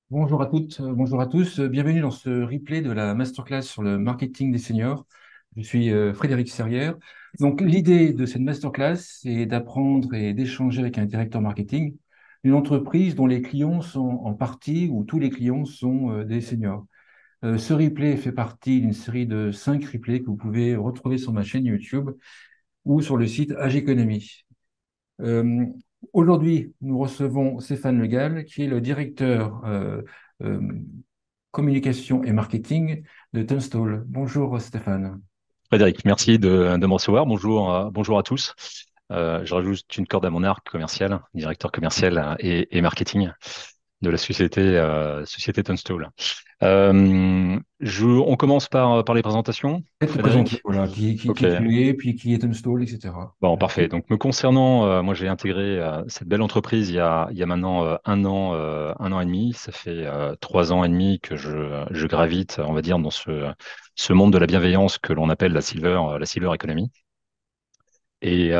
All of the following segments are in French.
Bonjour à toutes, bonjour à tous. Bienvenue dans ce replay de la masterclass sur le marketing des seniors. Je suis Frédéric Serrière. Donc, l'idée de cette masterclass, c'est d'apprendre et d'échanger avec un directeur marketing d'une entreprise dont les clients sont en partie ou tous les clients sont des seniors. Ce replay fait partie d'une série de 5 replays que vous pouvez retrouver sur ma chaîne YouTube ou sur le site Age Economy. Euh, Aujourd'hui, nous recevons Stéphane Le Gall, qui est le directeur euh, communication et marketing de Tunstall. Bonjour Stéphane. Frédéric, merci de me recevoir. Bonjour, bonjour à tous. Je rajoute une corde à mon arc commercial, directeur commercial et marketing de la société Tunstall. On commence par les présentations, Peut-être te présenter, Frédéric. voilà, Ok, qui tu es, puis qui est Tunstall, etc. bon, parfait. Donc, me concernant, moi, j'ai intégré cette belle entreprise il y a maintenant un an et demi. Ça fait 3 ans et demi que je gravite, on va dire, dans ce monde de la bienveillance que l'on appelle la silver economy. Et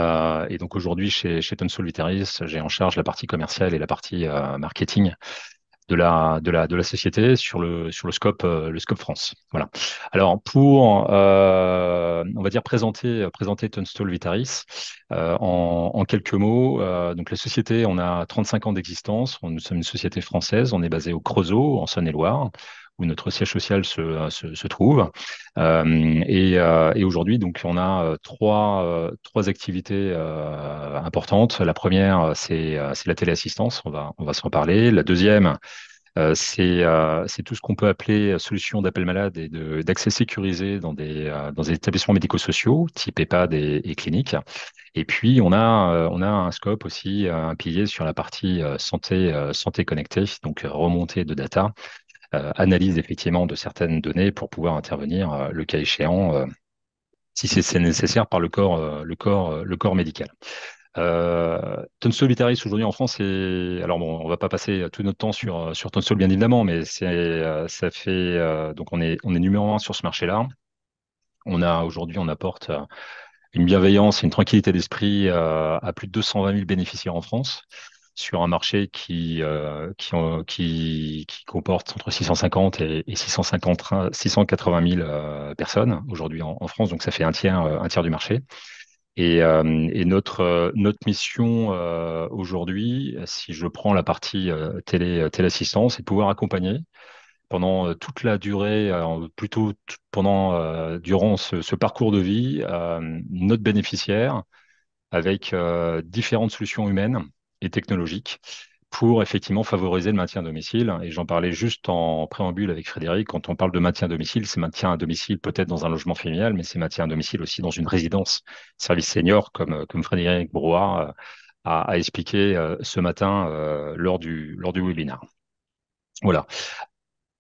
donc aujourd'hui, chez Thomson Vitaris, j'ai en charge la partie commerciale et la partie marketing de la société sur le scope France. Voilà. Alors pour on va dire présenter Tunstall Vitaris en quelques mots. Donc la société, on a 35 ans d'existence. Nous sommes une société française. On est basé au Creusot, en Saône-et-Loire, où notre siège social se trouve. Et aujourd'hui, donc, on a trois activités importantes. La première, c'est la téléassistance. On va s'en parler. La deuxième, c'est tout ce qu'on peut appeler solution d'appel malade et d'accès sécurisé dans des établissements médico-sociaux, type EHPAD et cliniques. Et puis, on a un scope aussi, un pilier sur la partie santé connectée, donc remontée de data, analyse effectivement de certaines données pour pouvoir intervenir, le cas échéant, si c'est nécessaire par le corps médical. Tunstall Vitaris aujourd'hui en France, alors bon, on va pas passer tout notre temps sur Tunstall bien évidemment, mais ça fait donc on est numéro un sur ce marché-là. Aujourd'hui, on apporte une bienveillance et une tranquillité d'esprit à plus de 220 000 bénéficiaires en France, sur un marché qui comporte entre 650 et 680 000 personnes aujourd'hui en France, donc ça fait un tiers du marché. Et notre mission aujourd'hui, si je prends la partie téléassistance, c'est de pouvoir accompagner pendant toute la durée, durant ce parcours de vie, notre bénéficiaire avec différentes solutions humaines et technologiques pour effectivement favoriser le maintien à domicile. Et j'en parlais juste en préambule avec Frédéric. Quand on parle de maintien à domicile, c'est maintien à domicile peut-être dans un logement familial, mais c'est maintien à domicile aussi dans une résidence service senior, comme Frédéric Brouard a expliqué ce matin lors du webinaire. Voilà.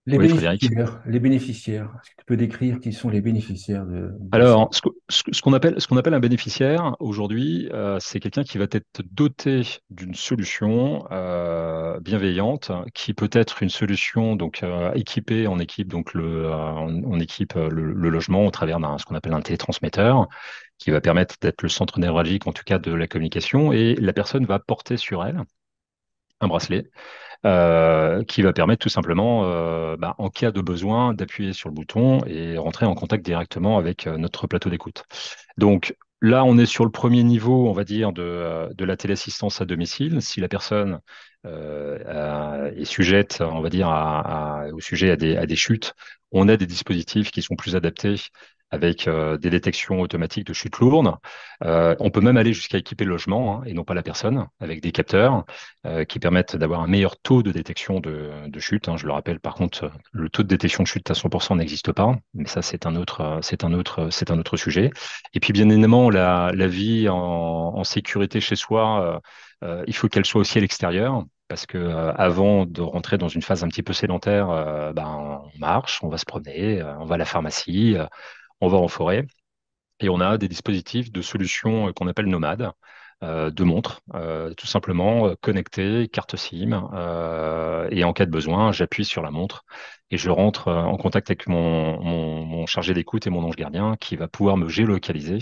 Oui, Frédéric. Les bénéficiaires, est-ce que tu peux décrire qui sont les bénéficiaires de ces... Alors, ce qu'on appelle un bénéficiaire aujourd'hui, c'est quelqu'un qui va être doté d'une solution bienveillante, qui peut être une solution donc équipée, on équipe donc on équipe le logement au travers d'un ce qu'on appelle un télétransmetteur, qui va permettre d'être le centre névralgique en tout cas de la communication, et la personne va porter sur elle un bracelet qui va permettre tout simplement, en cas de besoin, d'appuyer sur le bouton et rentrer en contact directement avec notre plateau d'écoute. Donc là, on est sur le premier niveau, on va dire, de la téléassistance à domicile. Si la personne est sujette, on va dire, au sujet à des chutes, on a des dispositifs qui sont plus adaptés avec des détections automatiques de chutes lourdes. On peut même aller jusqu'à équiper le logement, hein, et non pas la personne, avec des capteurs qui permettent d'avoir un meilleur taux de détection de chute, hein. Je le rappelle, par contre, le taux de détection de chute à 100% n'existe pas, mais ça, c'est un autre sujet. Et puis, bien évidemment, la vie en sécurité chez soi, il faut qu'elle soit aussi à l'extérieur. Parce que avant de rentrer dans une phase un petit peu sédentaire, on marche, on va se promener, on va à la pharmacie, on va en forêt. Et on a des dispositifs de solutions qu'on appelle nomades, de montres, tout simplement connectées, carte SIM, et en cas de besoin, j'appuie sur la montre et je rentre en contact avec mon chargé d'écoute et mon ange gardien qui va pouvoir me géolocaliser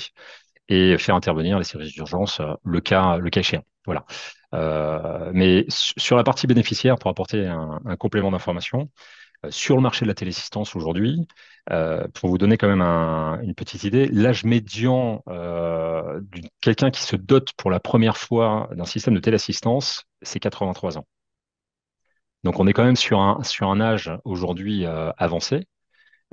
et faire intervenir les services d'urgence, le cas échéant. Voilà. Mais sur la partie bénéficiaire, pour apporter un complément d'information, sur le marché de la téléassistance aujourd'hui, pour vous donner quand même une petite idée, l'âge médian de quelqu'un qui se dote pour la première fois d'un système de téléassistance, c'est 83 ans. Donc on est quand même sur un âge aujourd'hui avancé.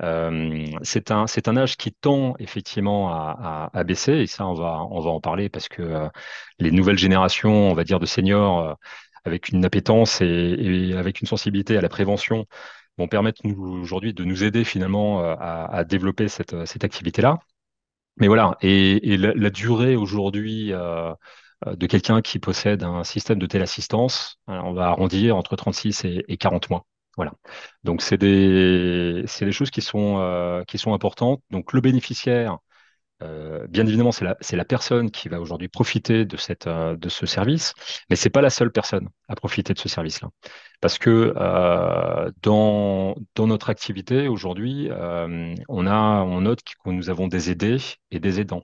C'est un âge qui tend effectivement à baisser, et ça on va en parler parce que les nouvelles générations, on va dire de seniors, avec une appétence et avec une sensibilité à la prévention, vont permettre aujourd'hui de nous aider finalement à développer cette activité-là. Mais voilà, et la durée aujourd'hui de quelqu'un qui possède un système de téléassistance, on va arrondir entre 36 et 40 mois. Voilà. Donc c'est des choses qui sont importantes. Donc le bénéficiaire, bien évidemment, c'est la personne qui va aujourd'hui profiter de ce service, mais c'est pas la seule personne à profiter de ce service-là. Parce que dans notre activité aujourd'hui, on note que nous avons des aidés et des aidants.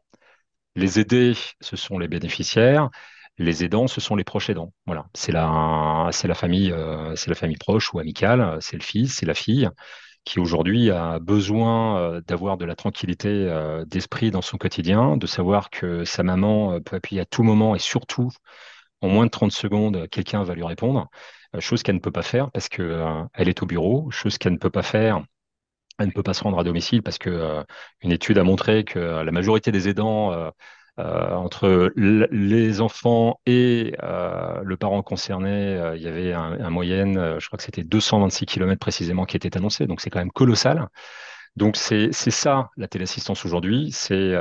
Les aidés, ce sont les bénéficiaires. Les aidants, ce sont les proches aidants. Voilà, c'est la famille proche ou amicale, c'est le fils, c'est la fille qui aujourd'hui a besoin d'avoir de la tranquillité d'esprit dans son quotidien, de savoir que sa maman peut appuyer à tout moment et surtout en moins de 30 secondes, quelqu'un va lui répondre, chose qu'elle ne peut pas faire parce que elle est au bureau, chose qu'elle ne peut pas faire. Elle ne peut pas se rendre à domicile parce que une étude a montré que la majorité des aidants entre les enfants et le parent concerné, il y avait un moyenne, je crois que c'était 226 kilomètres précisément qui était annoncé, donc c'est quand même colossal. Donc c'est ça la téléassistance aujourd'hui, c'est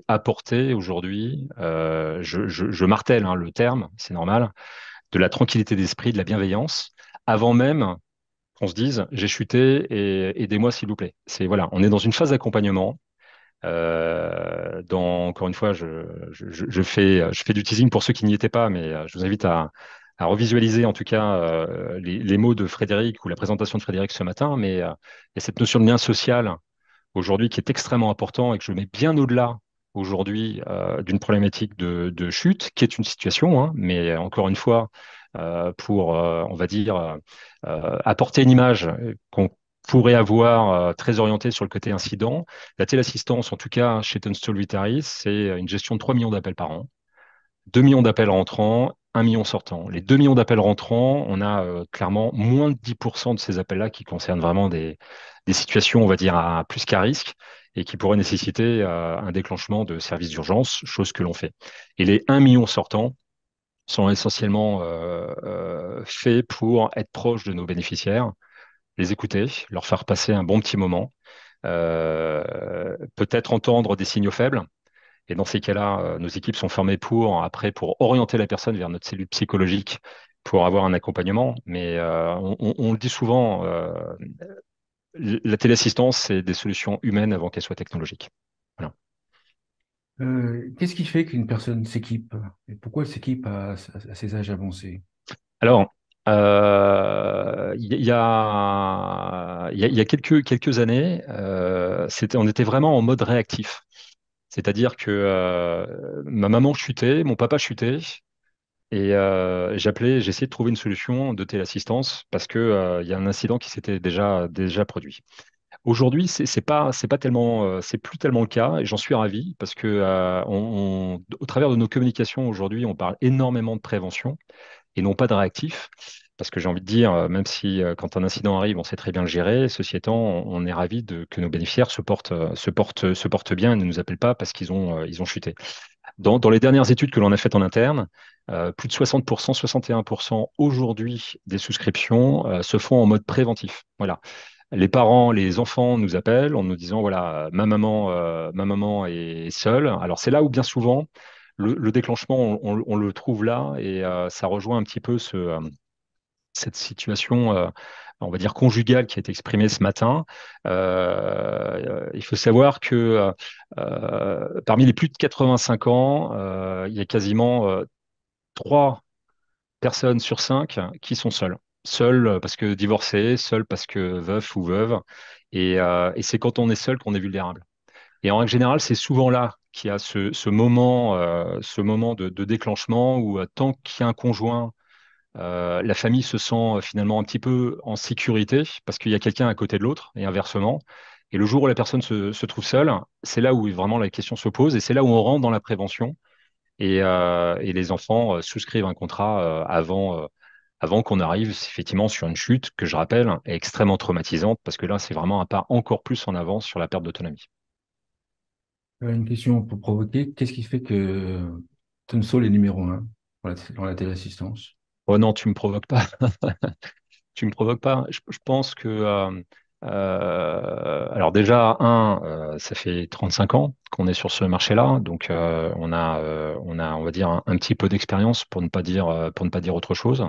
apporter aujourd'hui, je martèle le terme, c'est normal, de la tranquillité d'esprit, de la bienveillance, avant même qu'on se dise j'ai chuté et aidez-moi s'il vous plaît. C'est voilà, on est dans une phase d'accompagnement. Encore une fois, je fais du teasing pour ceux qui n'y étaient pas, mais je vous invite à revisualiser en tout cas les mots de Frédéric ou la présentation de Frédéric ce matin. Mais il y a cette notion de lien social aujourd'hui qui est extrêmement important et que je mets bien au-delà aujourd'hui d'une problématique de chute, qui est une situation, hein, mais encore une fois, pour, on va dire, apporter une image qu'on pourrait avoir très orientée sur le côté incident. La téléassistance, en tout cas chez Tunstall Vitaris, c'est une gestion de 3 millions d'appels par an. 2 millions d'appels rentrants, 1 million sortants. Les 2 millions d'appels rentrants, on a clairement moins de 10% de ces appels-là qui concernent vraiment des situations, on va dire, à plus qu'à risque et qui pourraient nécessiter un déclenchement de services d'urgence, chose que l'on fait. Et les 1 million sortants sont essentiellement faits pour être proches de nos bénéficiaires, les écouter, leur faire passer un bon petit moment, peut-être entendre des signaux faibles. Et dans ces cas-là, nos équipes sont formées pour orienter la personne vers notre cellule psychologique pour avoir un accompagnement. Mais on le dit souvent, la téléassistance, c'est des solutions humaines avant qu'elles soient technologiques. Voilà. Qu'est-ce qui fait qu'une personne s'équipe? Et pourquoi elle s'équipe à ces âges avancés? Alors, il y a quelques années, on était vraiment en mode réactif. C'est-à-dire que ma maman chutait, mon papa chutait, et j'essayais de trouver une solution de téléassistance parce que il y a un incident qui s'était déjà produit. Aujourd'hui, c'est pas tellement, c'est plus tellement le cas, et j'en suis ravi parce que au travers de nos communications aujourd'hui, on parle énormément de prévention et non pas de réactif. Parce que j'ai envie de dire, même si quand un incident arrive, on sait très bien le gérer, ceci étant, on est ravi que nos bénéficiaires se portent bien et ne nous appellent pas parce ils ont chuté. Dans les dernières études que l'on a faites en interne, plus de 60%, 61% aujourd'hui des souscriptions se font en mode préventif. Voilà. Les parents, les enfants nous appellent en nous disant, voilà, ma maman est seule. Alors c'est là où bien souvent le déclenchement, on le trouve là et ça rejoint un petit peu cette situation, on va dire conjugale qui a été exprimée ce matin. Il faut savoir que parmi les plus de 85 ans, il y a quasiment 3 personnes sur 5 qui sont seules. Seules parce que divorcées, seules parce que veuf ou veuve. Et c'est quand on est seul qu'on est vulnérable. Et en règle générale, c'est souvent là qui a ce moment de déclenchement où tant qu'il y a un conjoint, la famille se sent finalement un petit peu en sécurité parce qu'il y a quelqu'un à côté de l'autre et inversement. Et le jour où la personne se trouve seule, c'est là où vraiment la question se pose et c'est là où on rentre dans la prévention et les enfants souscrivent un contrat avant qu'on arrive effectivement sur une chute que je rappelle est extrêmement traumatisante parce que là, c'est vraiment un pas encore plus en avance sur la perte d'autonomie. Une question pour provoquer. Qu'est-ce qui fait que Tunstall est numéro un dans la téléassistance? Oh non, tu me provoques pas. Tu me provoques pas. Je pense que alors déjà ça fait 35 ans qu'on est sur ce marché-là, donc on va dire un petit peu d'expérience pour ne pas dire autre chose.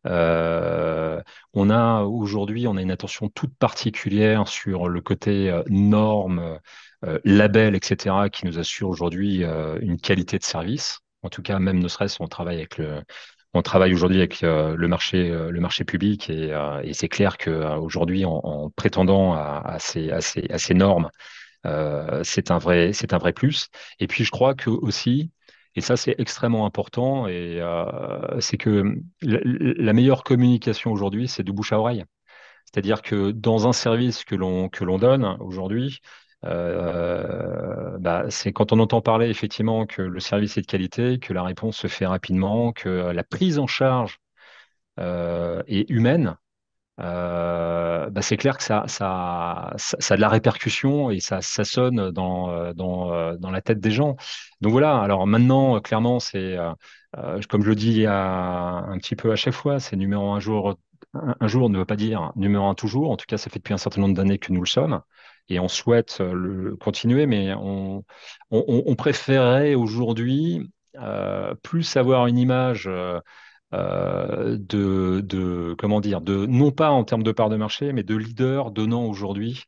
Euh, on a une attention toute particulière sur le côté normes, labels, etc., qui nous assure aujourd'hui une qualité de service. En tout cas, même ne serait-ce, on travaille aujourd'hui avec le marché public et c'est clair que aujourd'hui, en prétendant à ces normes, c'est un vrai plus. Et puis, je crois que aussi, et ça, c'est extrêmement important, c'est que la meilleure communication aujourd'hui, c'est de bouche à oreille. C'est-à-dire que dans un service que l'on donne aujourd'hui, c'est quand on entend parler effectivement que le service est de qualité, que la réponse se fait rapidement, que la prise en charge est humaine. C'est clair que ça a de la répercussion et ça sonne dans la tête des gens. Donc voilà, alors maintenant, clairement, comme je le dis un petit peu à chaque fois, c'est numéro un jour. Un jour ne veut pas dire numéro un toujours. En tout cas, ça fait depuis un certain nombre d'années que nous le sommes et on souhaite le continuer, mais on préférerait aujourd'hui plus avoir une image. Comment dire, non pas en termes de part de marché, mais de leader donnant aujourd'hui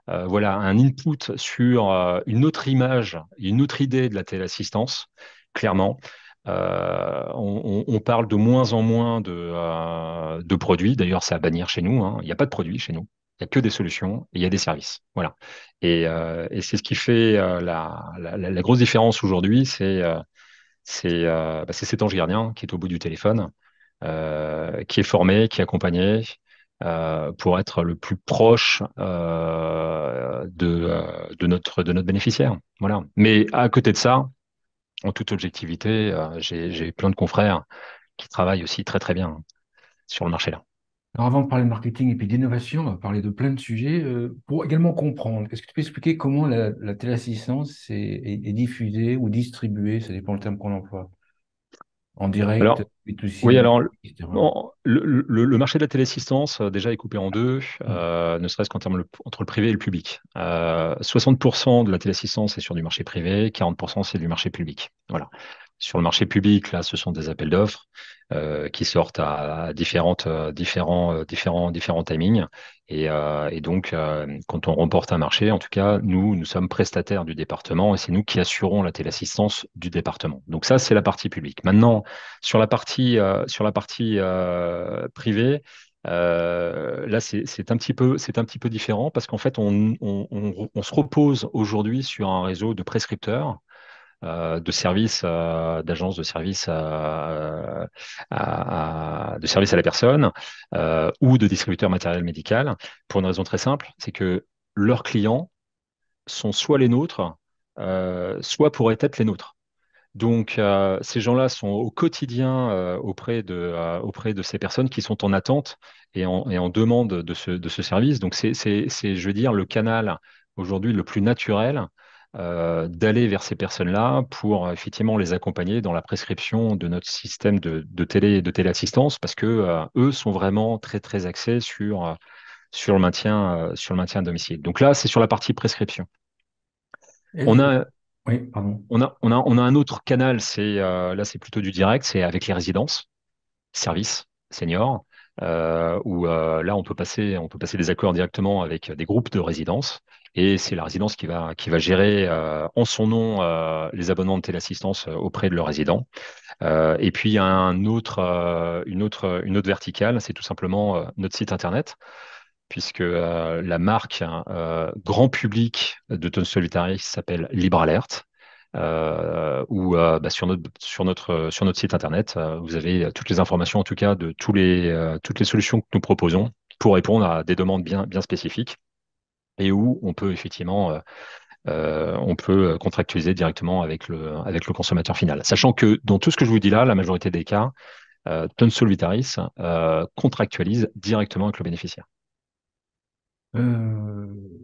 voilà, un input sur une autre image, une autre idée de la téléassistance, clairement. On parle de moins en moins de produits. D'ailleurs, c'est à bannir chez nous, hein. Il n'y a pas de produits chez nous. Il n'y a que des solutions et il y a des services. Voilà. Et c'est ce qui fait la grosse différence aujourd'hui, c'est cet ange gardien qui est au bout du téléphone, qui est formé, qui est accompagné pour être le plus proche de notre bénéficiaire. Voilà. Mais à côté de ça, en toute objectivité, j'ai plein de confrères qui travaillent aussi très très bien sur le marché là. Alors avant de parler de marketing et puis d'innovation, on va parler de plein de sujets. Pour également comprendre, est-ce que tu peux expliquer comment la téléassistance est diffusée ou distribuée, ça dépend le terme qu'on emploie, en direct, Alors, B2C, oui, alors B2B, etc. le marché de la téléassistance déjà est coupé en deux, Mm. ne serait-ce entre le privé et le public. 60% de la téléassistance est sur du marché privé, 40% c'est du marché public. Voilà. Sur le marché public, là, ce sont des appels d'offres qui sortent à différents timings. Et donc, quand on remporte un marché, en tout cas, nous sommes prestataires du département et c'est nous qui assurons la téléassistance du département. Donc ça, c'est la partie publique. Maintenant, sur la partie privée, là, c'est un petit peu différent parce qu'en fait, on se repose aujourd'hui sur un réseau de prescripteurs de services, d'agences de services à la personne ou de distributeurs matériel médical pour une raison très simple, c'est que leurs clients sont soit les nôtres, soit pourraient être les nôtres. Donc, ces gens-là sont au quotidien auprès de ces personnes qui sont en attente et en demande de ce service. Donc, je veux dire, le canal aujourd'hui le plus naturel d'aller vers ces personnes-là pour effectivement les accompagner dans la prescription de notre système de téléassistance parce que eux sont vraiment très, très axés sur le maintien à domicile. Donc là, c'est sur la partie prescription. On Et- a oui, pardon. on a un autre canal, là c'est plutôt du direct, c'est avec les résidences, services, seniors, où là on peut passer des accords directement avec des groupes de résidences, et c'est la résidence qui va gérer en son nom les abonnements de téléassistance auprès de leurs résidents. Et puis il y a une autre verticale, c'est tout simplement notre site internet, puisque la marque grand public de Tone Solitaire s'appelle Libre Alert. ou sur notre site internet, vous avez toutes les informations, en tout cas, de toutes les solutions que nous proposons pour répondre à des demandes bien spécifiques et où on peut effectivement on peut contractualiser directement avec le consommateur final. Sachant que dans tout ce que je vous dis là, la majorité des cas, Tunstall Vitaris contractualise directement avec le bénéficiaire.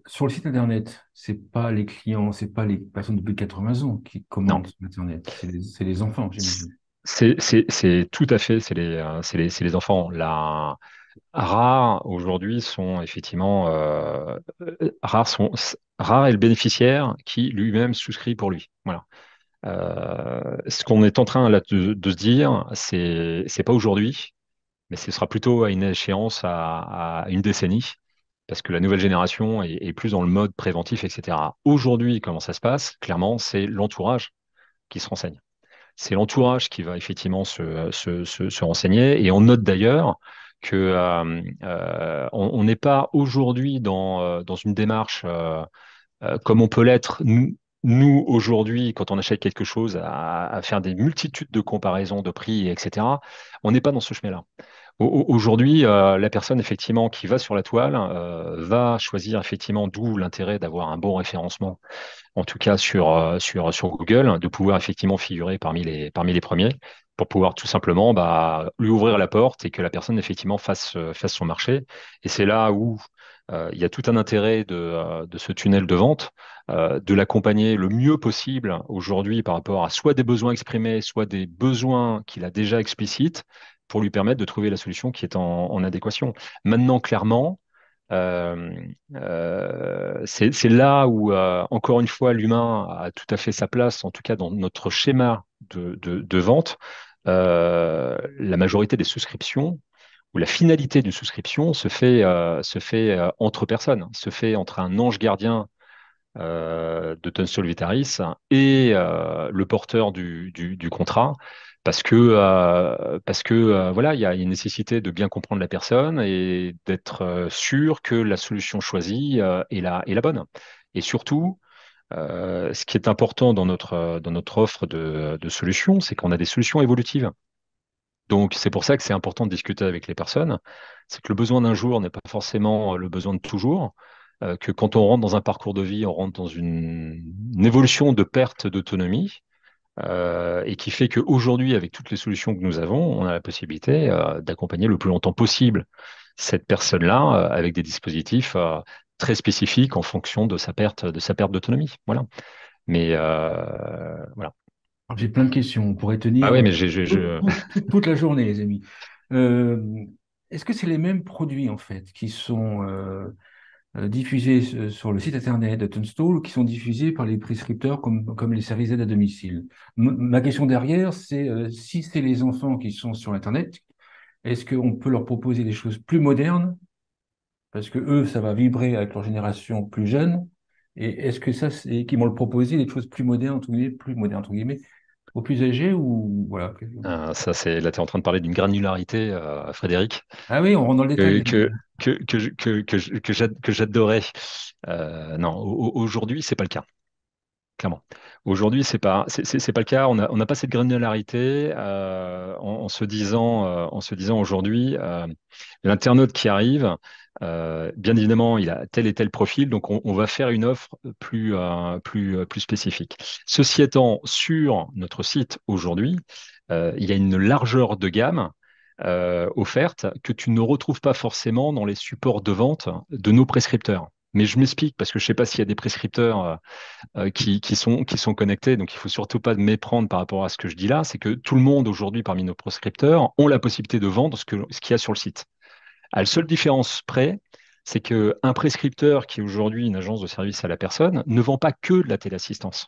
Sur le site internet, c'est pas les clients, c'est pas les personnes de plus de 80 ans qui Non, commandent sur internet, c'est les enfants, j'imagine. c'est tout à fait, c'est les enfants. La rares aujourd'hui sont effectivement rares est le bénéficiaire qui lui-même souscrit pour lui. Voilà. Ce qu'on est en train là, de se dire, c'est pas aujourd'hui, mais ce sera plutôt à une échéance à une décennie, parce que la nouvelle génération est plus dans le mode préventif, etc. Aujourd'hui, comment ça se passe? Clairement, c'est l'entourage qui se renseigne. C'est l'entourage qui va effectivement se renseigner. Et on note d'ailleurs que on n'est pas aujourd'hui dans une démarche comme on peut l'être nous aujourd'hui quand on achète quelque chose à faire des multitudes de comparaisons de prix, etc. On n'est pas dans ce chemin-là. Aujourd'hui, la personne effectivement qui va sur la toile va choisir effectivement, d'où l'intérêt d'avoir un bon référencement en tout cas sur Google, de pouvoir effectivement figurer parmi les premiers, pour pouvoir tout simplement lui ouvrir la porte et que la personne effectivement fasse son marché. Et c'est là où il y a tout un intérêt de ce tunnel de vente, de l'accompagner le mieux possible aujourd'hui par rapport à soit des besoins exprimés, soit des besoins qu'il a déjà explicites, pour lui permettre de trouver la solution qui est en adéquation. Maintenant, clairement, euh, c'est là où, encore une fois, l'humain a tout à fait sa place, en tout cas dans notre schéma de vente. La majorité des souscriptions ou la finalité d'une souscription se fait entre personnes, se fait entre un ange gardien de Tunstall Vitaris et le porteur du contrat. Parce que voilà, il y a une nécessité de bien comprendre la personne et d'être sûr que la solution choisie est la bonne. Et surtout, ce qui est important dans notre offre de solutions, c'est qu'on a des solutions évolutives. Donc, c'est pour ça que c'est important de discuter avec les personnes. C'est que le besoin d'un jour n'est pas forcément le besoin de toujours. Que quand on rentre dans un parcours de vie, on rentre dans une évolution de perte d'autonomie, et qui fait qu'aujourd'hui, avec toutes les solutions que nous avons, on a la possibilité d'accompagner le plus longtemps possible cette personne-là avec des dispositifs très spécifiques en fonction de sa perte d'autonomie. Voilà. Mais voilà. Alors, j'ai plein de questions, on pourrait Ah tenir oui, mais j'ai. toute la journée, les amis. Euh, Est-ce que c'est les mêmes produits, en fait, qui sont diffusés sur le site internet de Tunstall ou qui sont diffusés par les prescripteurs comme les services d'aide à domicile? Ma question derrière, c'est si c'est les enfants qui sont sur Internet, est-ce qu'on peut leur proposer des choses plus modernes? Parce que eux, ça va vibrer avec leur génération plus jeune. Et est-ce que ça, c'est qu'ils m'ont le proposé des choses plus modernes, entre guillemets, aux plus âgés ou voilà. Ça, là, tu es en train de parler d'une granularité, Frédéric, Ah oui, on rentre dans le détail, que, les amis. que, que j'adorais. Non, aujourd'hui, c'est pas le cas. Clairement. Aujourd'hui, c'est pas le cas. On n'a pas cette granularité en se disant aujourd'hui, l'internaute qui arrive, bien évidemment, il a tel et tel profil, donc on va faire une offre plus spécifique. Ceci étant, sur notre site aujourd'hui, il y a une largeur de gamme offerte que tu ne retrouves pas forcément dans les supports de vente de nos prescripteurs. Mais je m'explique parce que je ne sais pas s'il y a des prescripteurs qui sont connectés. Donc, il faut surtout pas méprendre par rapport à ce que je dis là. C'est que tout le monde aujourd'hui, parmi nos proscripteurs, ont la possibilité de vendre ce qu'il y a sur le site. À la seule différence près, c'est qu'un prescripteur qui est aujourd'hui une agence de service à la personne ne vend pas que de la téléassistance.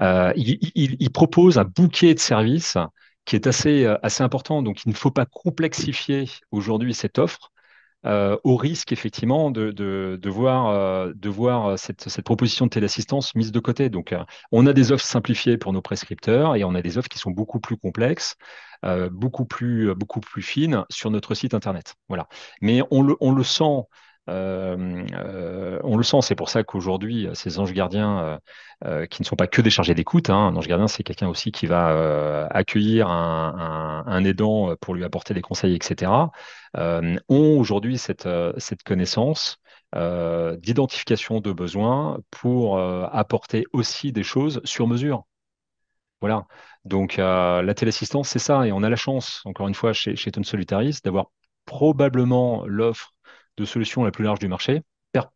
Il propose un bouquet de services qui est assez important. Donc, il ne faut pas complexifier aujourd'hui cette offre au risque effectivement de voir cette proposition de téléassistance mise de côté. Donc, on a des offres simplifiées pour nos prescripteurs et on a des offres qui sont beaucoup plus complexes, beaucoup plus fines sur notre site internet. Voilà. Mais on le sent On le sent, c'est pour ça qu'aujourd'hui, ces anges gardiens qui ne sont pas que des chargés d'écoute, hein, un ange gardien, c'est quelqu'un aussi qui va accueillir un aidant pour lui apporter des conseils, etc., ont aujourd'hui cette connaissance d'identification de besoins pour apporter aussi des choses sur mesure. Voilà. Donc, la téléassistance, c'est ça. Et on a la chance, encore une fois, chez Thomson Reuters, d'avoir probablement l'offre de solutions la plus large du marché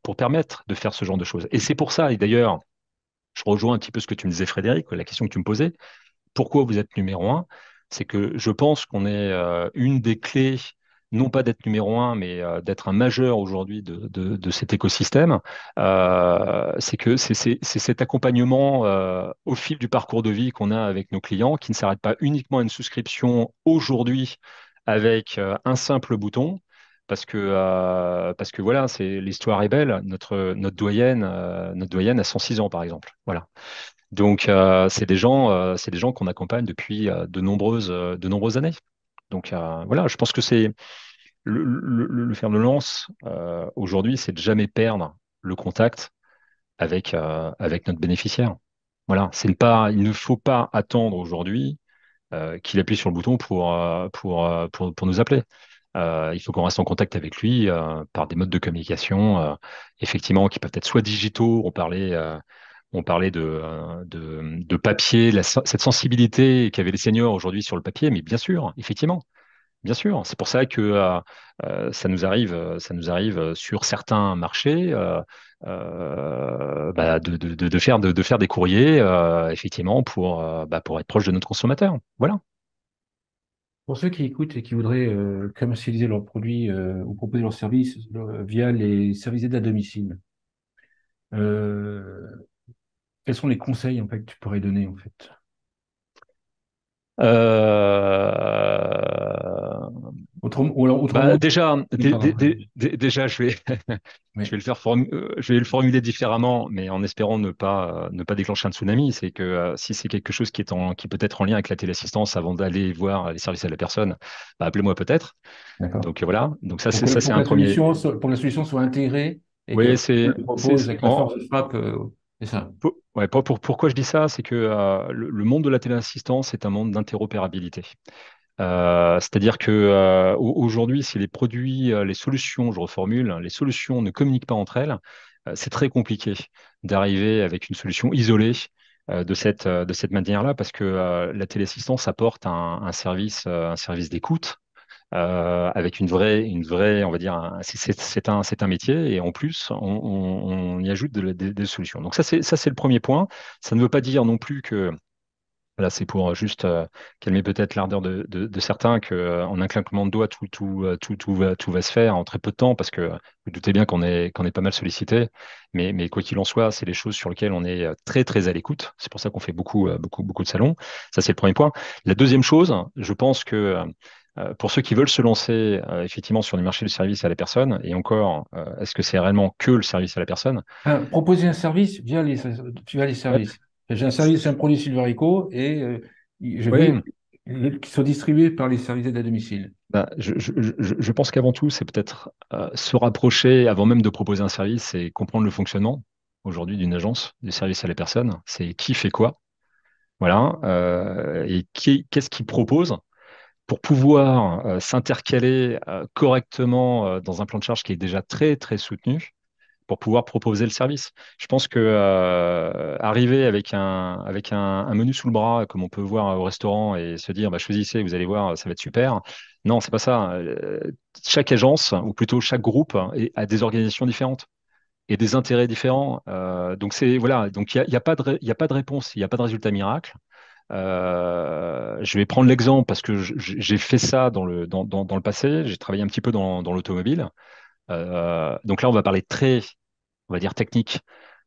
pour permettre de faire ce genre de choses. Et c'est pour ça, et d'ailleurs, je rejoins un petit peu ce que tu me disais, Frédéric, la question que tu me posais. Pourquoi vous êtes numéro un? C'est que je pense qu'on est une des clés, non pas d'être numéro un, mais d'être un majeur aujourd'hui de cet écosystème. C'est que c'est cet accompagnement au fil du parcours de vie qu'on a avec nos clients, qui ne s'arrête pas uniquement à une souscription aujourd'hui avec un simple bouton. Parce que voilà, l'histoire est belle. Notre doyenne a 106 ans, par exemple. Voilà. Donc, c'est des gens qu'on accompagne depuis de nombreuses années. Donc, voilà, je pense que c'est le fer de lance aujourd'hui, c'est de jamais perdre le contact avec notre bénéficiaire. Voilà, il ne faut pas attendre aujourd'hui qu'il appuie sur le bouton pour nous appeler. Il faut qu'on reste en contact avec lui par des modes de communication, effectivement, qui peuvent être soit digitaux. On parlait de papier, cette sensibilité qu'avaient les seniors aujourd'hui sur le papier, mais bien sûr, effectivement, bien sûr. C'est pour ça que ça nous arrive sur certains marchés bah, de faire des courriers, effectivement, pour être proche de notre consommateur. Voilà. Pour ceux qui écoutent et qui voudraient commercialiser leurs produits ou proposer leurs services via les services d'aide à domicile, euh, quels sont les conseils en fait que tu pourrais donner en fait? Euh, Autrement, ou alors Bah autrement, déjà, oui, pardon. déjà, je Oui, vais je vais le formuler différemment, mais en espérant ne pas déclencher un tsunami. C'est que si c'est quelque chose qui peut être en lien avec la téléassistance avant d'aller voir les services à la personne, bah, appelez-moi peut-être. d'accord. Donc voilà. Donc Pour c'est que un la premier. solution, pour que la solution soit intégrée et que Oui, personne ne le propose avec la force de frappe, c'est ça. ouais, pourquoi je dis ça, c'est que le monde de la téléassistance est un monde d'interopérabilité. C'est-à-dire que aujourd'hui, si les produits, les solutions, je reformule, hein, les solutions ne communiquent pas entre elles, c'est très compliqué d'arriver avec une solution isolée de cette manière-là, parce que la téléassistance apporte un service d'écoute avec on va dire, c'est un métier, et en plus, on y ajoute des solutions. Donc ça, c'est le premier point. Ça ne veut pas dire non plus que là, c'est pour juste calmer peut-être l'ardeur de certains que en un claquement de doigts, tout va se faire en très peu de temps, parce que vous doutez bien qu'on est pas mal sollicité. Mais quoi qu'il en soit, c'est des choses sur lesquelles on est très, très à l'écoute. C'est pour ça qu'on fait beaucoup de salons. Ça, c'est le premier point. La deuxième chose, je pense que pour ceux qui veulent se lancer effectivement sur le marché du service à la personne, et encore, est-ce que c'est réellement que le service à la personne? Ah, proposer un service via les Ouais, services. J'ai un service, un produit Silverico et je ouais. veux qu'il soit distribué par les services d'aide à domicile. Bah, je pense qu'avant tout, c'est peut-être se rapprocher, avant même de proposer un service, et comprendre le fonctionnement aujourd'hui d'une agence, du service à la personne. C'est qui fait quoi, voilà, et qu'est-ce qu'il propose pour pouvoir s'intercaler correctement dans un plan de charge qui est déjà très, très soutenu, pour pouvoir proposer le service. Je pense que arriver avec un menu sous le bras, comme on peut voir au restaurant, et se dire bah, choisissez, vous allez voir, ça va être super. Non, c'est pas ça. Chaque agence, ou plutôt chaque groupe, a des organisations différentes et des intérêts différents. Donc c'est voilà. Donc il y a pas il y a pas de réponse, il n'y a pas de résultat miracle. Je vais prendre l'exemple parce que j'ai fait ça dans le passé. J'ai travaillé un petit peu dans l'automobile. Donc là, on va parler très, on va dire technique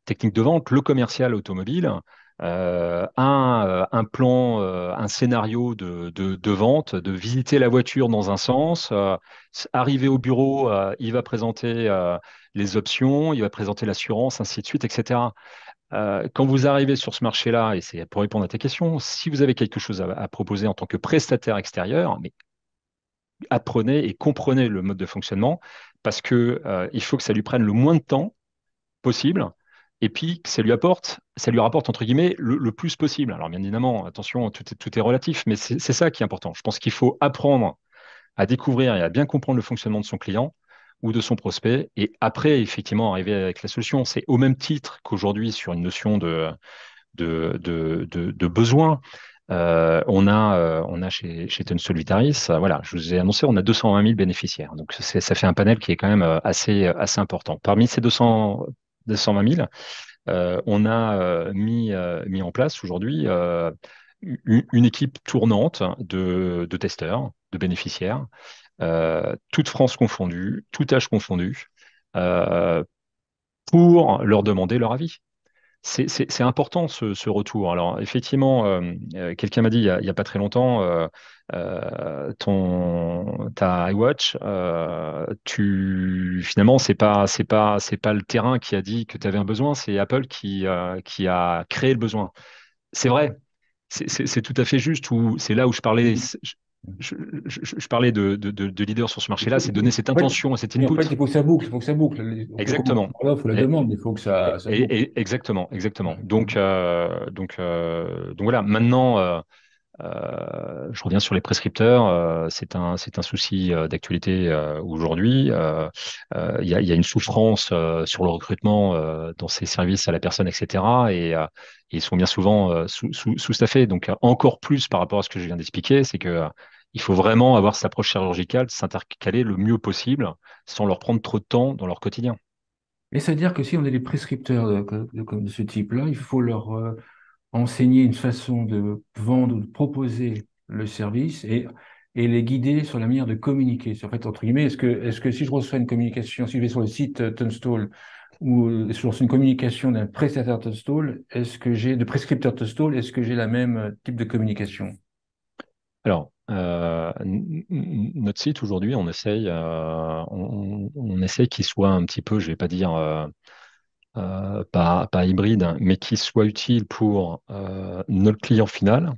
de vente. Le commercial automobile un plan, un scénario de vente, de visiter la voiture dans un sens, arriver au bureau, il va présenter les options, il va présenter l'assurance, ainsi de suite, etc. Quand vous arrivez sur ce marché-là, et c'est pour répondre à ta question, si vous avez quelque chose à proposer en tant que prestataire extérieur, mais apprenez et comprenez le mode de fonctionnement parce que il faut que ça lui prenne le moins de temps possible et puis que ça lui rapporte entre guillemets le plus possible. Alors bien évidemment, attention, tout est relatif, mais c'est ça qui est important. Je pense qu'il faut apprendre à découvrir et à bien comprendre le fonctionnement de son client ou de son prospect et après effectivement arriver avec la solution. C'est au même titre qu'aujourd'hui sur une notion de besoin. On a chez Tunstall Vitaris, voilà, je vous ai annoncé, on a 220 000 bénéficiaires. Donc, ça fait un panel qui est quand même assez important. Parmi ces 220 000, on a mis en place aujourd'hui une équipe tournante de testeurs, de bénéficiaires, toute France confondue, tout âge confondu, euh, pour leur demander leur avis. C'est important ce retour. Alors effectivement, quelqu'un m'a dit il y a pas très longtemps, ta iWatch, finalement c'est pas le terrain qui a dit que tu avais un besoin, c'est Apple qui a créé le besoin. C'est vrai, c'est tout à fait juste. C'est là où je parlais. Je, je parlais de leader sur ce marché-là, c'est donner cette En fait, intention et cet oui, en input. fait, il faut que ça boucle, il faut que ça boucle. Ok, comment Exactement. l'offre ou la demande, il faut que ça boucle. Exactement, exactement. Donc voilà. Maintenant, je reviens sur les prescripteurs. C'est un souci d'actualité aujourd'hui. Il y a une souffrance sur le recrutement dans ces services à la personne, etc. Et ils sont bien souvent sous-staffés. Donc encore plus par rapport à ce que je viens d'expliquer, c'est que il faut vraiment avoir cette approche chirurgicale, s'intercaler le mieux possible, sans leur prendre trop de temps dans leur quotidien. Et c'est-à-dire que si on est des prescripteurs de ce type-là, il faut leur enseigner une façon de vendre ou de proposer le service et les guider sur la manière de communiquer. En fait, entre guillemets, est-ce que si je reçois une communication, si je vais sur le site Tunstall ou si je reçois une communication d'un prestataire Tunstall, de prescripteur Tunstall, est-ce que j'ai la même type de communication? Alors, notre site aujourd'hui, on essaye qu'il soit un petit peu, je vais pas dire pas hybride, hein, mais qu'il soit utile pour notre client final,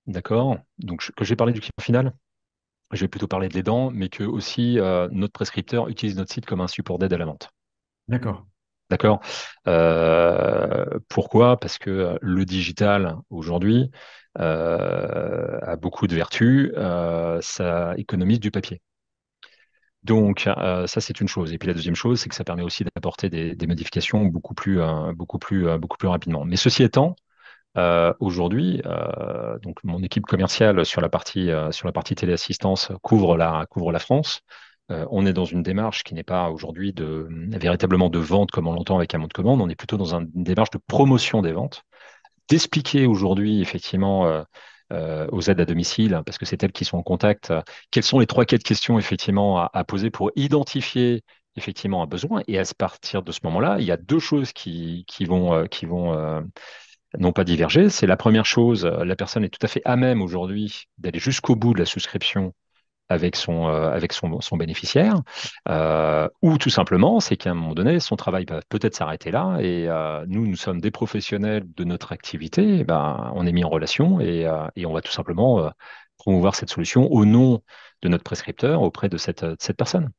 d'accord? Donc, que j'ai parlé du client final, je vais plutôt parler de l'aidant, mais que aussi notre prescripteur utilise notre site comme un support d'aide à la vente. D'accord. D'accord? Pourquoi? Parce que le digital aujourd'hui a beaucoup de vertus, ça économise du papier. Donc, ça, c'est une chose. Et puis la deuxième chose, c'est que ça permet aussi d'apporter des modifications beaucoup plus rapidement. Mais ceci étant, aujourd'hui, donc mon équipe commerciale sur la partie téléassistance couvre la France. On est dans une démarche qui n'est pas aujourd'hui véritablement de vente comme on l'entend avec un mot de commande. On est plutôt dans une démarche de promotion des ventes, d'expliquer aujourd'hui effectivement aux aides à domicile, hein, parce que c'est elles qui sont en contact, quelles sont les trois, quatre questions effectivement à poser pour identifier effectivement un besoin. Et à partir de ce moment-là, il y a deux choses qui vont non pas diverger. C'est la première chose, la personne est tout à fait à même aujourd'hui d'aller jusqu'au bout de la souscription avec son bénéficiaire, ou tout simplement, c'est qu'à un moment donné, son travail va peut-être s'arrêter là, et nous sommes des professionnels de notre activité, et ben, on est mis en relation, et on va tout simplement promouvoir cette solution au nom de notre prescripteur auprès de cette personne.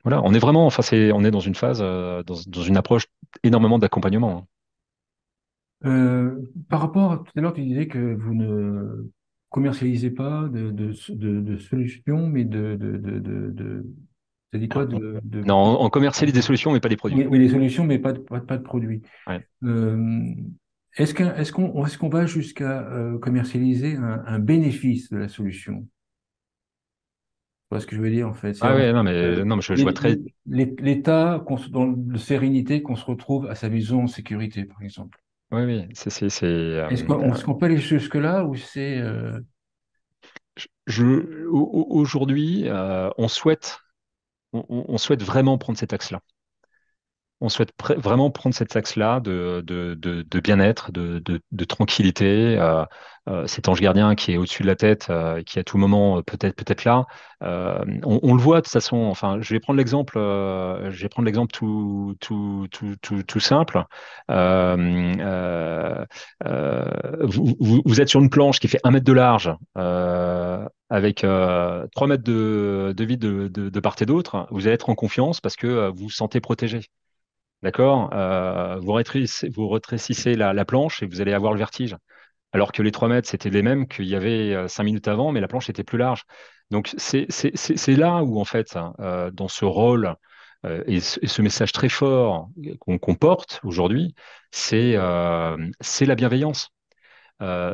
Voilà, on est vraiment, enfin, on est dans une phase, dans une approche énormément d'accompagnement, hein. Par rapport à tout à l'heure, tu disais que vous ne commercialisez pas de solutions, mais t'as dit quoi? Alors, non, on commercialise des solutions, mais pas des produits. Oui, oui, des solutions, mais pas de produits. Ouais. Euh, est-ce qu'on va jusqu'à commercialiser un bénéfice de la solution? Tu vois ce que je veux dire, en fait? Ah ouais, non, mais je vois très. L'état dans de sérénité qu'on se retrouve à sa maison en sécurité, par exemple. Oui, oui, Est-ce qu'on peut aller jusque-là ou c'est aujourd'hui, on souhaite vraiment prendre cet axe-là. On souhaite vraiment prendre cet axe-là de bien-être, de tranquillité. Cet ange gardien qui est au-dessus de la tête, qui à tout moment peut-être là. On le voit de toute façon. Enfin, je vais prendre l'exemple tout simple. Euh, euh, vous êtes sur une planche qui fait 1 mètre de large, avec 3 mètres de vide de part et d'autre, vous allez être en confiance parce que vous vous sentez protégé. D'accord? Vous rétrécissez la planche et vous allez avoir le vertige. Alors que les 3 mètres, c'était les mêmes qu'il y avait 5 minutes avant, mais la planche était plus large. Donc c'est là où, en fait, dans ce rôle et ce message très fort qu'on porte aujourd'hui, c'est la bienveillance.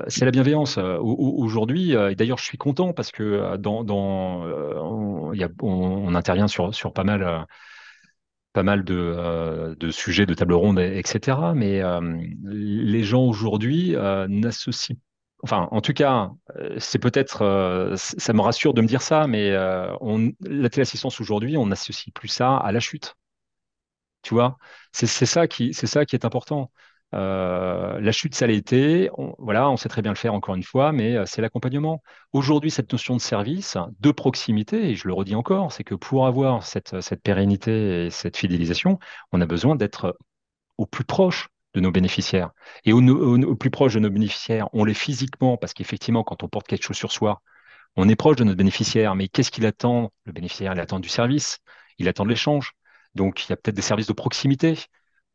C'est la bienveillance. Aujourd'hui, et d'ailleurs, je suis content parce que on intervient sur pas mal de sujets de table ronde, etc. Mais les gens aujourd'hui n'associent, enfin, en tout cas, c'est peut-être, ça me rassure de me dire ça, mais la téléassistance aujourd'hui, on n'associe plus ça à la chute. Tu vois, c'est ça qui est important. La chute, ça l'a été. Voilà, on sait très bien le faire encore une fois, mais c'est l'accompagnement. Aujourd'hui, cette notion de service, de proximité, et je le redis encore, c'est que pour avoir cette pérennité et cette fidélisation, on a besoin d'être au plus proche de nos bénéficiaires. Et au plus proche de nos bénéficiaires, on l'est physiquement, parce qu'effectivement, quand on porte quelque chose sur soi, on est proche de notre bénéficiaire, mais qu'est-ce qu'il attend? Le bénéficiaire, il attend du service, il attend de l'échange. Donc, il y a peut-être des services de proximité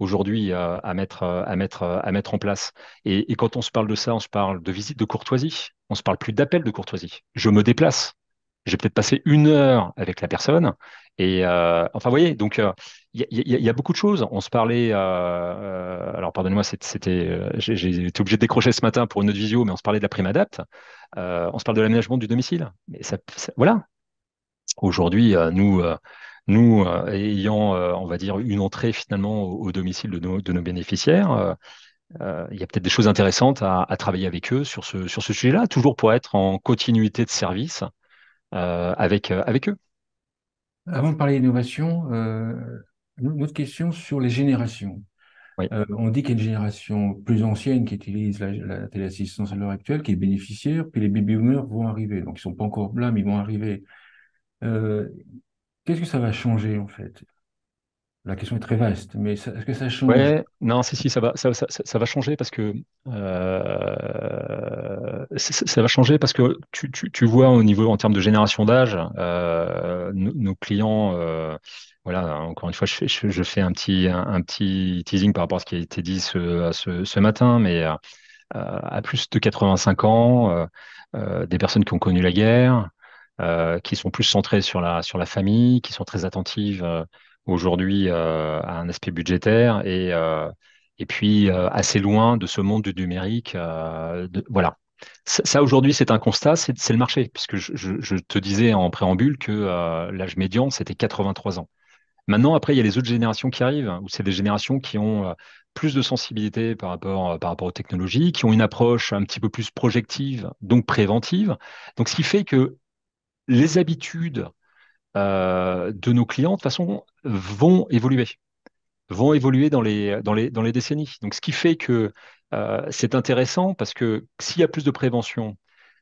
aujourd'hui à mettre en place. Et quand on se parle de ça, on se parle de visite de courtoisie. On se parle plus d'appel de courtoisie. Je me déplace. J'ai peut-être passé 1 heure avec la personne. Et enfin, vous voyez, donc il y a beaucoup de choses. On se parlait. Alors, pardonnez-moi, j'ai été obligé de décrocher ce matin pour une autre visio, mais on se parlait de la prime adapt. On se parle de l'aménagement du domicile. Mais voilà. Aujourd'hui, ayant, on va dire, une entrée finalement au domicile de nos bénéficiaires, il y a peut-être des choses intéressantes à travailler avec eux sur ce sujet-là, toujours pour être en continuité de service avec eux. Avant de parler d'innovation, une autre question sur les générations. Oui. On dit qu'il y a une génération plus ancienne qui utilise la téléassistance à l'heure actuelle, qui est bénéficiaire, puis les baby boomers vont arriver. Donc, ils sont pas encore là, mais ils vont arriver. Euh, Qu'est-ce que ça va changer, en fait? La question est très vaste, mais est-ce que ça change? Ouais, non, si, ça va changer parce que ça va changer parce que tu vois au niveau en termes de génération d'âge, nos clients, voilà, encore une fois, je fais un petit teasing par rapport à ce qui a été dit ce matin, mais à plus de 85 ans, des personnes qui ont connu la guerre, qui sont plus centrées sur la famille, qui sont très attentives aujourd'hui à un aspect budgétaire et puis assez loin de ce monde du numérique. Voilà. Ça, aujourd'hui, c'est un constat, c'est le marché, puisque je te disais en préambule que l'âge médian, c'était 83 ans. Maintenant, après, il y a les autres générations qui arrivent, où c'est des générations qui ont plus de sensibilité par rapport aux technologies, qui ont une approche un petit peu plus projective, donc préventive. Donc, ce qui fait que les habitudes de nos clients, de toute façon, vont évoluer dans les décennies. Donc, ce qui fait que c'est intéressant parce que s'il y a plus de prévention,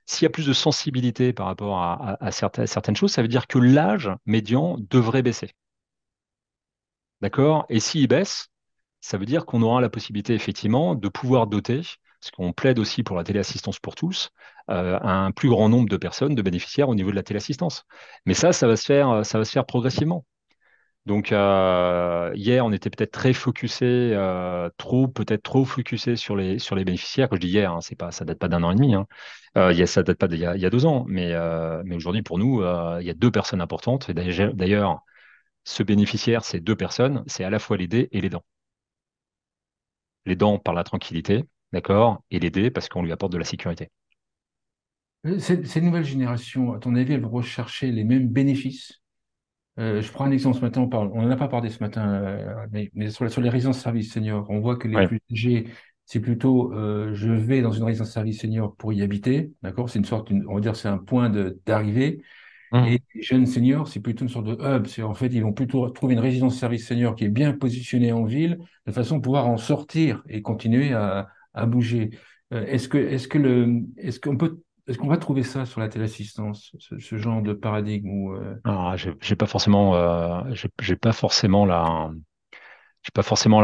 s'il y a plus de sensibilité par rapport à certaines choses, ça veut dire que l'âge médian devrait baisser. D'accord? Et s'il baisse, ça veut dire qu'on aura la possibilité effectivement de pouvoir doter, parce qu'on plaide aussi pour la téléassistance pour tous, un plus grand nombre de personnes, de bénéficiaires au niveau de la téléassistance. Mais ça va se faire progressivement. Donc hier, on était peut-être très focusé, peut-être trop focusé sur les bénéficiaires. Quand je dis hier, hein, c'est pas, ça date pas d'un an et demi. Hein. Ça date pas il y a 2 ans. Mais aujourd'hui, pour nous, il y a deux personnes importantes. Et d'ailleurs, ce bénéficiaire, c'est deux personnes. C'est à la fois l'aider et l'aidant. L'aidant par la tranquillité, d'accord, et l'aider parce qu'on lui apporte de la sécurité. Ces nouvelles générations, à ton avis, elles vont rechercher les mêmes bénéfices? Je prends un exemple ce matin, on n'en a pas parlé ce matin, mais sur les résidences services seniors, on voit que les Oui. plus âgés, c'est plutôt je vais dans une résidence service senior pour y habiter, d'accord? C'est une sorte, on va dire, c'est un point d'arrivée. Mhm. Et les jeunes seniors, c'est plutôt une sorte de hub. C'est en fait, ils vont plutôt trouver une résidence service senior qui est bien positionnée en ville, de façon à pouvoir en sortir et continuer à bouger. Est-ce qu'on peut, est-ce qu'on va trouver ça sur la téléassistance, ce genre de paradigme où, Alors, j'ai pas forcément, j'ai pas forcément la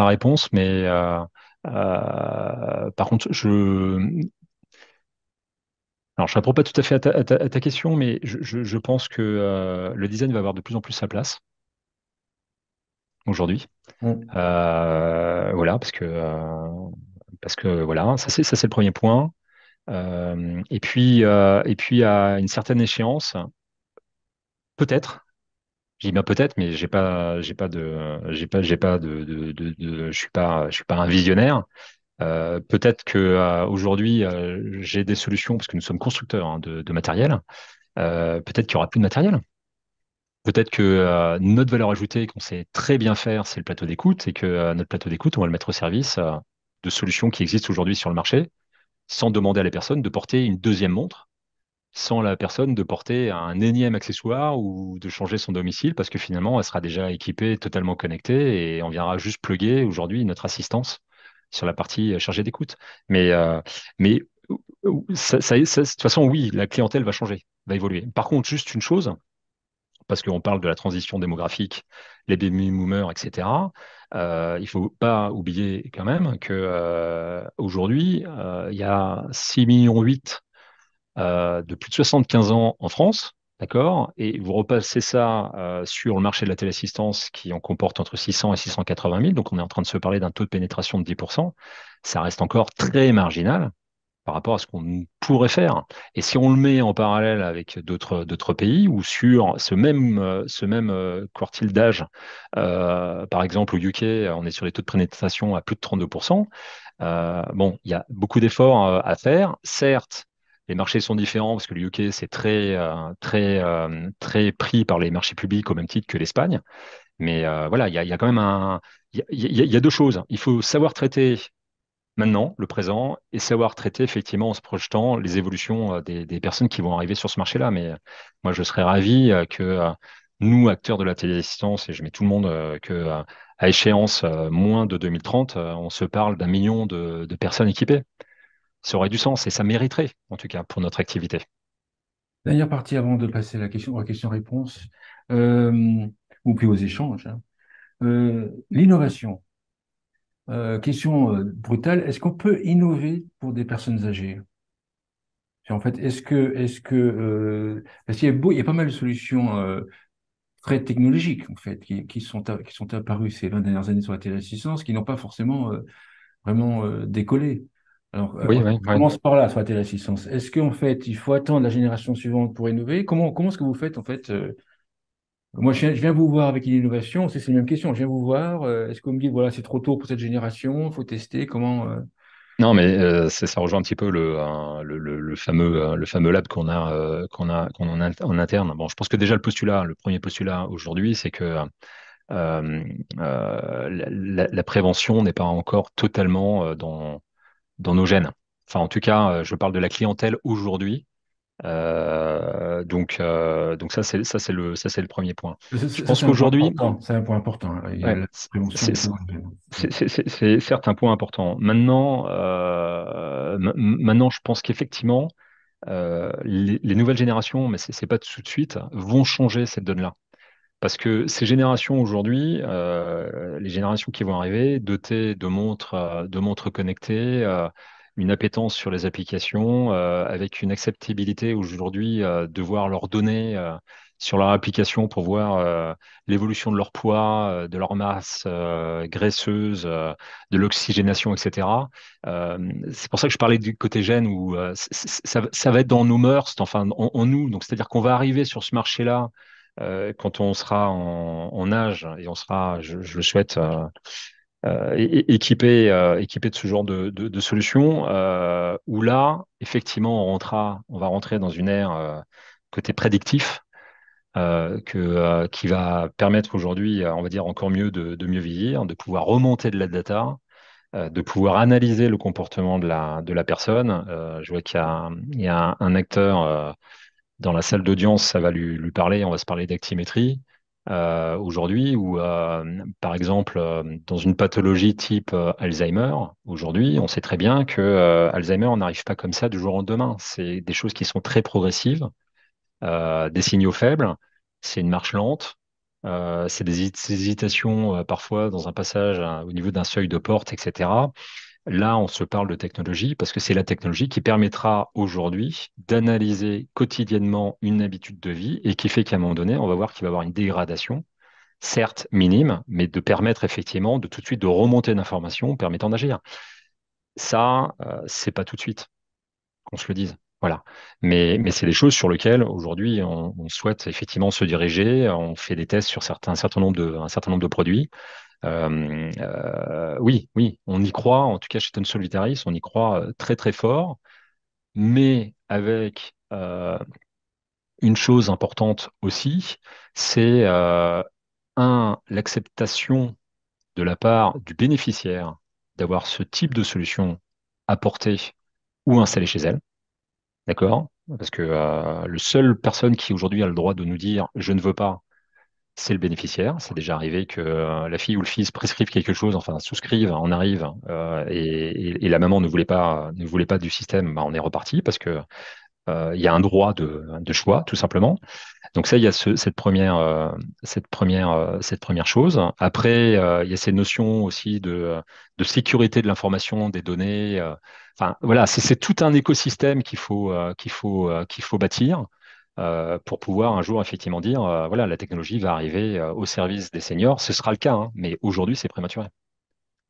réponse, mais par contre, Alors, je ne réponds pas tout à fait à ta question, mais je pense que le design va avoir de plus en plus sa place aujourd'hui. Mm. Voilà, parce que voilà, ça c'est le premier point. Et puis à une certaine échéance, peut-être, je dis bien peut-être, mais j'ai pas je suis pas un visionnaire. Peut-être que aujourd'hui, j'ai des solutions parce que nous sommes constructeurs hein, de matériel. Peut-être qu'il y aura plus de matériel. Peut-être que notre valeur ajoutée qu'on sait très bien faire, c'est le plateau d'écoute, et que notre plateau d'écoute, on va le mettre au service de solutions qui existent aujourd'hui sur le marché, sans demander à la personne de porter une deuxième montre, sans la personne de porter un énième accessoire ou de changer son domicile, parce que finalement, elle sera déjà équipée, totalement connectée, et on viendra juste plugger aujourd'hui notre assistance sur la partie chargée d'écoute. Mais, mais de toute façon, oui, la clientèle va changer, va évoluer. Par contre, juste une chose, parce qu'on parle de la transition démographique, les baby boomers, etc. Il faut pas oublier quand même que aujourd'hui, il y a 6,8 millions de plus de 75 ans en France, d'accord? Et vous repassez ça sur le marché de la téléassistance qui en comporte entre 600 et 680 000, donc on est en train de se parler d'un taux de pénétration de 10%. Ça reste encore très marginal par rapport à ce qu'on pourrait faire. Et si on le met en parallèle avec d'autres pays ou sur ce même quartile d'âge, par exemple au UK, on est sur les taux de pénétration à plus de 32%. Bon, il y a beaucoup d'efforts à faire. Certes, les marchés sont différents parce que le UK, c'est très pris par les marchés publics au même titre que l'Espagne. Mais voilà, il y a quand même il y a deux choses. Il faut savoir traiter maintenant, le présent, et savoir traiter effectivement en se projetant les évolutions des personnes qui vont arriver sur ce marché-là. Mais moi, je serais ravi que nous, acteurs de la téléassistance, et je mets tout le monde, à échéance moins de 2030, on se parle d'1 million de personnes équipées. Ça aurait du sens et ça mériterait, en tout cas, pour notre activité. Dernière partie avant de passer à la question, aux questions-réponses, euh, ou puis aux échanges, hein. L'innovation. Question brutale, est-ce qu'on peut innover pour des personnes âgées? En fait, parce il y a pas mal de solutions très technologiques en fait qui sont apparues ces 20 dernières années sur la téléassistance, qui n'ont pas forcément vraiment décollé. Oui, oui, Je oui. commence par là sur la téléassistance. Est-ce qu'en fait, il faut attendre la génération suivante pour innover? Comment est-ce que vous faites en fait? Moi, je viens vous voir avec une innovation, c'est la même question. Je viens vous voir. Est-ce que vous me dites voilà, c'est trop tôt pour cette génération, il faut tester, comment Non, mais ça rejoint un petit peu le fameux lab qu'on a en interne. Bon, je pense que déjà le premier postulat aujourd'hui, c'est que la prévention n'est pas encore totalement dans nos gènes. Enfin, en tout cas, je parle de la clientèle aujourd'hui. Donc ça c'est le premier point. Je Ça, pense c'est un point qu'aujourd'hui, important. C'est un point important, hein. Il y a ouais, la prévention c'est n'est pas c'est- dans le même. c'est certes un point important. Maintenant, maintenant, je pense qu'effectivement, les nouvelles générations, mais c'est pas tout de suite, vont changer cette donne-là. Parce que ces générations aujourd'hui, les générations qui vont arriver, dotées de montres connectées, une appétence sur les applications, avec une acceptabilité aujourd'hui de voir leurs données sur leur application pour voir l'évolution de leur poids, de leur masse graisseuse, de l'oxygénation, etc. Euh, c'est pour ça que je parlais du côté gène où ça va être dans nos mœurs, enfin en nous. Donc c'est-à-dire qu'on va arriver sur ce marché-là quand on sera en âge et on sera, je le souhaite, équipé de ce genre de solutions, où là, effectivement, on va rentrer dans une ère côté prédictif, qui va permettre aujourd'hui, on va dire, encore mieux de mieux vieillir, de pouvoir remonter de la data, de pouvoir analyser le comportement de la personne. Je vois il y a un acteur dans la salle d'audience, ça va lui parler, on va se parler d'actimétrie aujourd'hui, ou par exemple, dans une pathologie type Alzheimer, aujourd'hui, on sait très bien que Alzheimer, on n'arrive pas comme ça du jour au lendemain. C'est des choses qui sont très progressives, des signaux faibles, c'est une marche lente. C'est des hésitations parfois dans un passage au niveau d'un seuil de porte, etc. Là, on se parle de technologie parce que c'est la technologie qui permettra aujourd'hui d'analyser quotidiennement une habitude de vie et qui fait qu'à un moment donné, on va voir qu'il va y avoir une dégradation, certes minime, mais de permettre effectivement de tout de suite de remonter l'information permettant d'agir. Ça, c'est pas tout de suite, qu'on se le dise. Voilà. Mais c'est des choses sur lesquelles aujourd'hui on souhaite effectivement se diriger. On fait des tests sur un certain nombre de produits. Oui, oui, on y croit. En tout cas, chez Thomson Solitaris, on y croit très très fort, mais avec une chose importante aussi, c'est l'acceptation de la part du bénéficiaire d'avoir ce type de solution apportée ou installée chez elle. D'accord? Parce que le seul personne qui aujourd'hui a le droit de nous dire je ne veux pas, c'est le bénéficiaire. C'est déjà arrivé que la fille ou le fils prescrivent quelque chose, enfin souscrivent, on arrive, et la maman ne voulait pas du système, bah, on est reparti parce que il y a un droit de choix, tout simplement. Donc ça, il y a cette première chose. Après, il y a ces notions aussi de sécurité de l'information, des données. Enfin, voilà, c'est tout un écosystème qu'il faut bâtir pour pouvoir un jour effectivement dire, voilà, la technologie va arriver au service des seniors. Ce sera le cas, hein, mais aujourd'hui, c'est prématuré. Si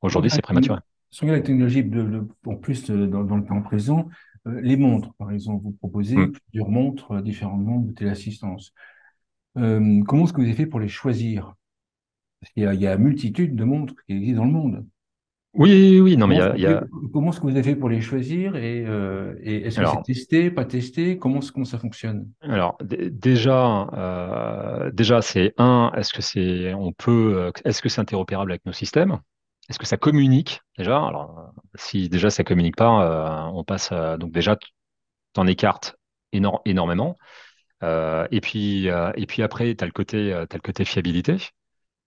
on Aujourd'hui, regarde c'est prématuré. si on regarde la technologie en plus dans le temps présent, les montres, par exemple, vous proposez Hmm. plusieurs montres, différentes montres de téléassistance. Comment est-ce que vous avez fait pour les choisir? Parce qu'il y a multitude de montres qui existent dans le monde. Oui, oui, oui, non, mais Comment est-ce comment est-ce que vous avez fait pour les choisir et est-ce que c'est alors, testé, pas testé? Comment ça fonctionne? déjà, c'est est-ce que c'est interopérable avec nos systèmes? Est-ce que ça communique déjà? Alors, si déjà ça communique pas, on passe, donc déjà, t'en écartes énormément. Et puis après, t'as le côté fiabilité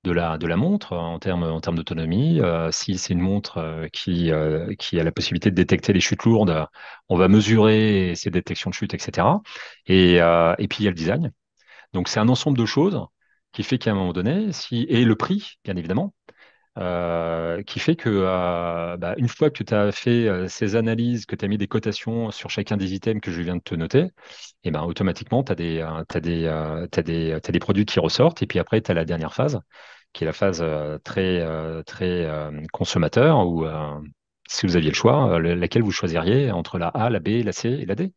de la montre en termes d'autonomie. Si c'est une montre qui a la possibilité de détecter les chutes lourdes, on va mesurer ces détections de chute, etc. Et puis il y a le design. Donc c'est un ensemble de choses qui fait qu'à un moment donné, et le prix, bien évidemment, qui fait que bah, une fois que tu as fait ces analyses, que tu as mis des cotations sur chacun des items que je viens de te noter, et ben automatiquement, tu as t'as des produits qui ressortent. Et puis après, tu as la dernière phase, qui est la phase très consommateur, où si vous aviez le choix, laquelle vous choisiriez entre la A, la B, la C et la D.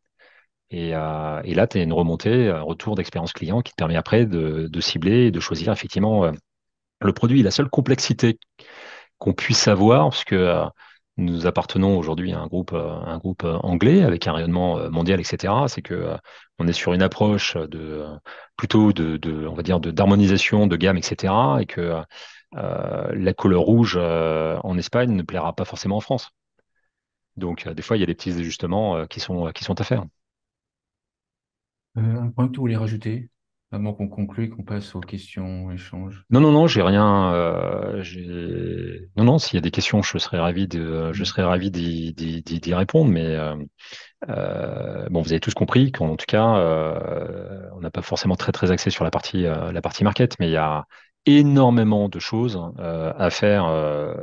Et là, tu as une remontée, un retour d'expérience client qui te permet après de cibler et de choisir effectivement le produit. La seule complexité qu'on puisse avoir, parce que nous appartenons aujourd'hui à un groupe anglais avec un rayonnement mondial, etc. C'est que on est sur une approche plutôt on va dire, d'harmonisation de gamme, etc. Et que la couleur rouge en Espagne ne plaira pas forcément en France. Donc, des fois, il y a des petits ajustements qui sont à faire. Un point que vous voulez rajouter avant qu'on conclue et qu'on passe aux questions, échanges. Non, non, non, j'ai rien. Non, non, s'il y a des questions, je serais ravi d'y répondre, mais bon, vous avez tous compris qu'en tout cas, on n'a pas forcément très très axé sur la partie market, mais il y a énormément de choses à faire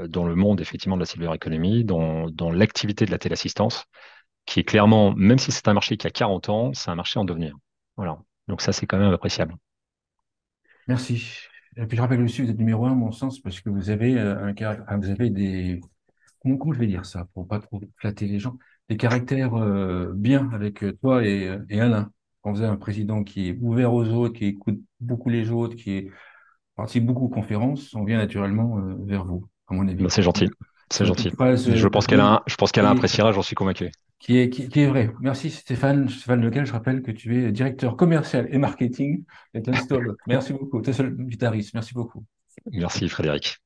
dans le monde effectivement de la silver economy, dans l'activité de la téléassistance, qui est clairement, même si c'est un marché qui a 40 ans, c'est un marché en devenir. Voilà. Donc ça, c'est quand même appréciable. Merci. Et puis je rappelle aussi, vous êtes numéro un, à mon sens, parce que vous avez vous avez des, comment je vais dire ça, pour pas trop flatter les gens, des caractères bien avec toi et Alain. Quand vous avez un président qui est ouvert aux autres, qui écoute beaucoup les autres, qui participe beaucoup aux conférences, on vient naturellement vers vous, à mon Ben, avis. c'est gentil. C'est C'est une petite gentil. phrase Je pense qu'Alain qui, appréciera, j'en suis convaincu. qui est vraie. Merci Stéphane. Stéphane Lequel, je rappelle que tu es directeur commercial et marketing de Tunstall. Merci beaucoup. Tunstall Guitariste, merci beaucoup. Merci Frédéric.